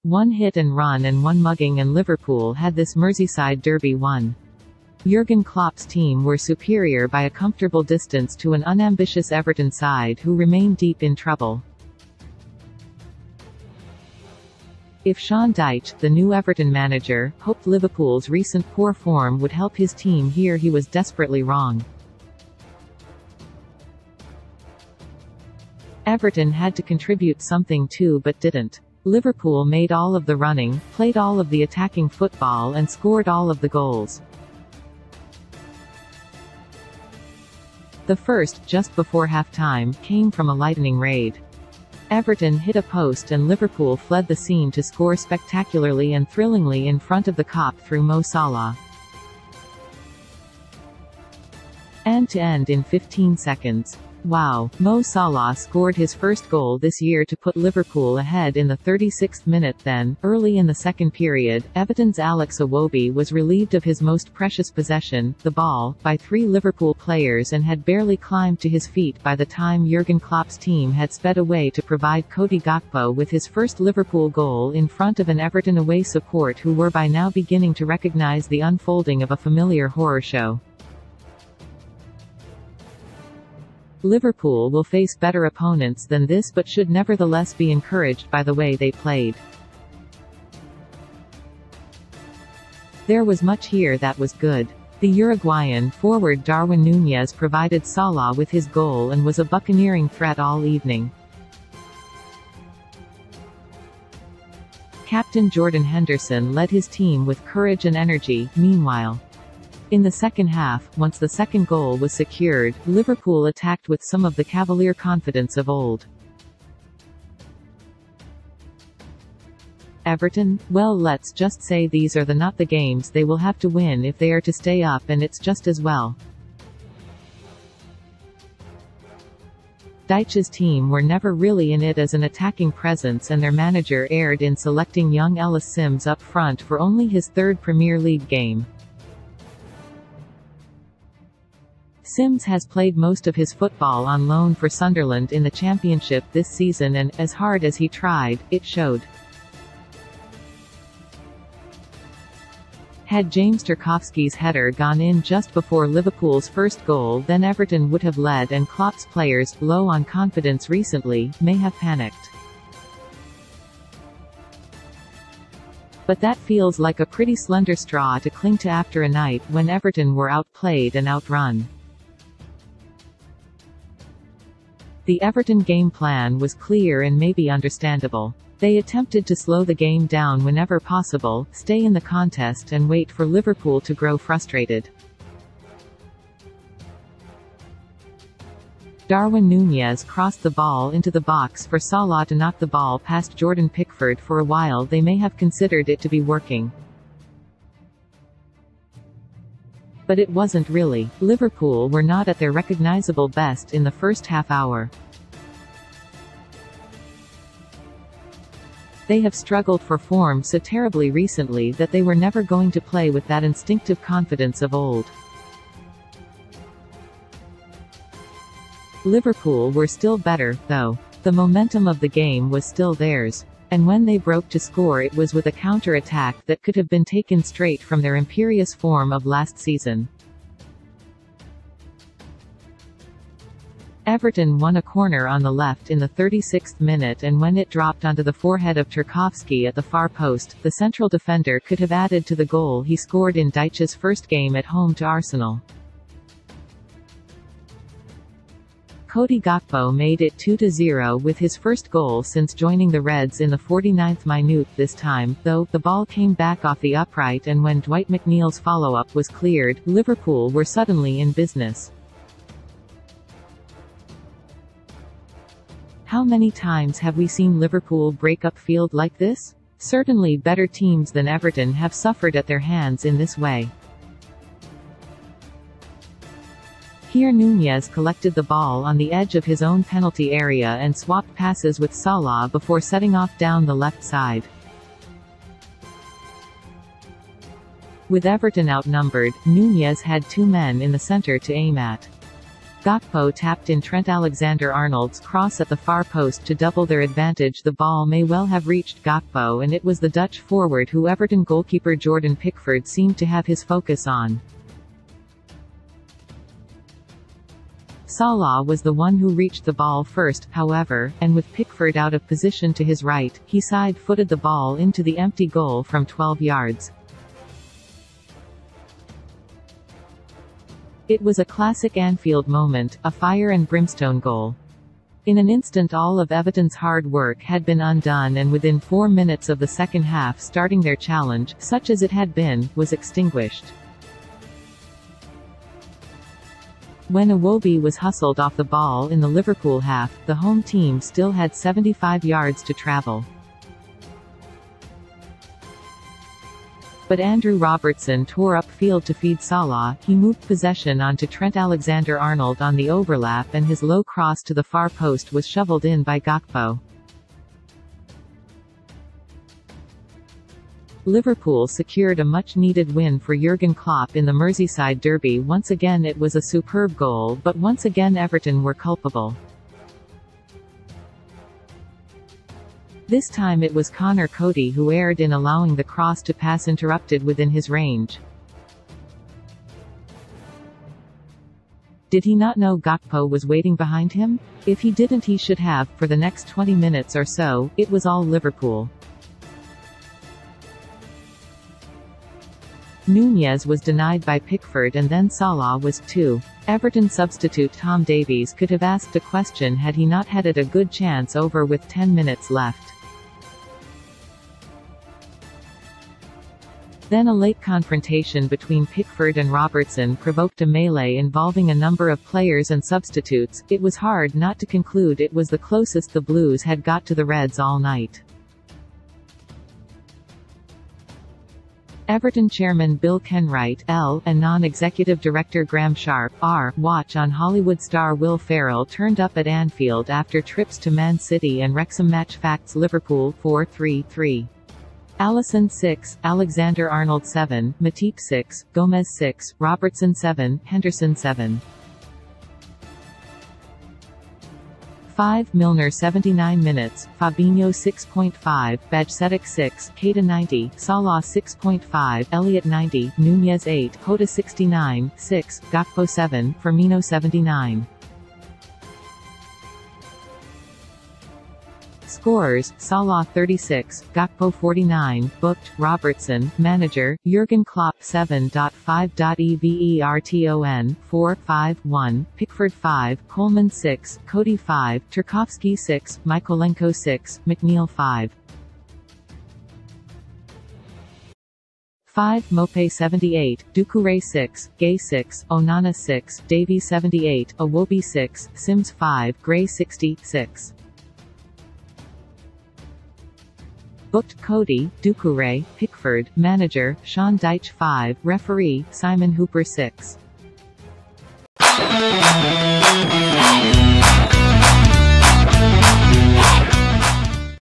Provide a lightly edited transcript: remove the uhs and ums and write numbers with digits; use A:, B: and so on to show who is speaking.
A: One hit and run and one mugging, and Liverpool had this Merseyside derby won. Jurgen Klopp's team were superior by a comfortable distance to an unambitious Everton side who remain deep in trouble. If Sean Dyche, the new Everton manager, hoped Liverpool's recent poor form would help his team here, he was desperately wrong. Everton had to contribute something too but didn't. Liverpool made all of the running, played all of the attacking football and scored all of the goals. The first, just before half-time, came from a lightning raid. Everton hit a post and Liverpool fled the scene to score spectacularly and thrillingly in front of the Kop through Mo Salah. End to end in 15 seconds. Wow, Mo Salah scored his first goal this year to put Liverpool ahead in the 36th minute. Then, early in the second period, Everton's Alex Iwobi was relieved of his most precious possession, the ball, by 3 Liverpool players and had barely climbed to his feet by the time Jurgen Klopp's team had sped away to provide Cody Gakpo with his first Liverpool goal in front of an Everton away support who were by now beginning to recognise the unfolding of a familiar horror show. Liverpool will face better opponents than this but should nevertheless be encouraged by the way they played. There was much here that was good. The Uruguayan forward Darwin Núñez provided Salah with his goal and was a buccaneering threat all evening. Captain Jordan Henderson led his team with courage and energy. Meanwhile, in the second half, once the second goal was secured, Liverpool attacked with some of the cavalier confidence of old. Everton? Well, let's just say these are not the games they will have to win if they are to stay up, and it's just as well. Dyche's team were never really in it as an attacking presence, and their manager erred in selecting young Ellis Sims up front for only his third Premier League game. Sims has played most of his football on loan for Sunderland in the Championship this season and, as hard as he tried, it showed. Had James Tarkowski's header gone in just before Liverpool's first goal, then Everton would have led, and Klopp's players, low on confidence recently, may have panicked. But that feels like a pretty slender straw to cling to after a night when Everton were outplayed and outrun. The Everton game plan was clear and maybe understandable. They attempted to slow the game down whenever possible, stay in the contest and wait for Liverpool to grow frustrated. Darwin Núñez crossed the ball into the box for Salah to knock the ball past Jordan Pickford. For a while they may have considered it to be working. But it wasn't really. Liverpool were not at their recognisable best in the first half hour. They have struggled for form so terribly recently that they were never going to play with that instinctive confidence of old. Liverpool were still better, though. The momentum of the game was still theirs. And when they broke to score, it was with a counter-attack that could have been taken straight from their imperious form of last season. Everton won a corner on the left in the 36th minute, and when it dropped onto the forehead of Tarkowski at the far post, the central defender could have added to the goal he scored in Dyche's first game at home to Arsenal. Cody Gakpo made it 2-0 with his first goal since joining the Reds in the 49th minute. This time, though, the ball came back off the upright, and when Dwight McNeil's follow-up was cleared, Liverpool were suddenly in business. How many times have we seen Liverpool break up field like this? Certainly better teams than Everton have suffered at their hands in this way. Here Núñez collected the ball on the edge of his own penalty area and swapped passes with Salah before setting off down the left side. With Everton outnumbered, Núñez had 2 men in the centre to aim at. Gakpo tapped in Trent Alexander-Arnold's cross at the far post to double their advantage. The ball may well have reached Gakpo, and it was the Dutch forward who Everton goalkeeper Jordan Pickford seemed to have his focus on. Salah was the one who reached the ball first, however, and with Pickford out of position to his right, he side-footed the ball into the empty goal from 12 yards. It was a classic Anfield moment, a fire and brimstone goal. In an instant all of Everton's hard work had been undone, and within 4 minutes of the second half starting their challenge, such as it had been, was extinguished. When Iwobi was hustled off the ball in the Liverpool half, the home team still had 75 yards to travel. But Andrew Robertson tore upfield to feed Salah. He moved possession onto Trent Alexander-Arnold on the overlap, and his low cross to the far post was shoveled in by Gakpo. Liverpool secured a much-needed win for Jurgen Klopp in the Merseyside derby. Once again it was a superb goal, but once again Everton were culpable. This time it was Connor Cody who erred in allowing the cross to pass interrupted within his range. Did he not know Gakpo was waiting behind him? If he didn't, he should have. For the next 20 minutes or so, it was all Liverpool. Nunez was denied by Pickford, and then Salah was too. Everton substitute Tom Davies could have asked a question had he not headed a good chance over with 10 minutes left. Then a late confrontation between Pickford and Robertson provoked a melee involving a number of players and substitutes. It was hard not to conclude it was the closest the Blues had got to the Reds all night. Everton chairman Bill Kenwright, L., and non-executive director Graham Sharp, R., watch on Hollywood star Will Ferrell turned up at Anfield after trips to Man City and Wrexham. Match facts: Liverpool 4-3-3. Alisson 6, Alexander-Arnold 7, Matip 6, Gomez 6, Robertson 7, Henderson 7. 5, Milner 79 minutes, Fabinho 6.5, Bajcetic 6, Keita 90, Salah 6.5, Elliott 90, Nunez 8, Jota 69, 6, Gakpo 7, Firmino 79. Scorers: Salah 36, Gakpo 49, booked, Robertson, manager, Jurgen Klopp 7.5. Everton 4-5-1, Pickford 5, Coleman 6, Cody 5, Tarkowski 6, Mykolenko 6, McNeil 5. 5, Mope 78, Doucouré 6, Gay 6, Onana 6, Davies 78, Iwobi 6, Sims 5, Gray 66. Booked: Cody, Doucouré, Pickford, manager, Sean Dyche 5, referee, Simon Hooper 6.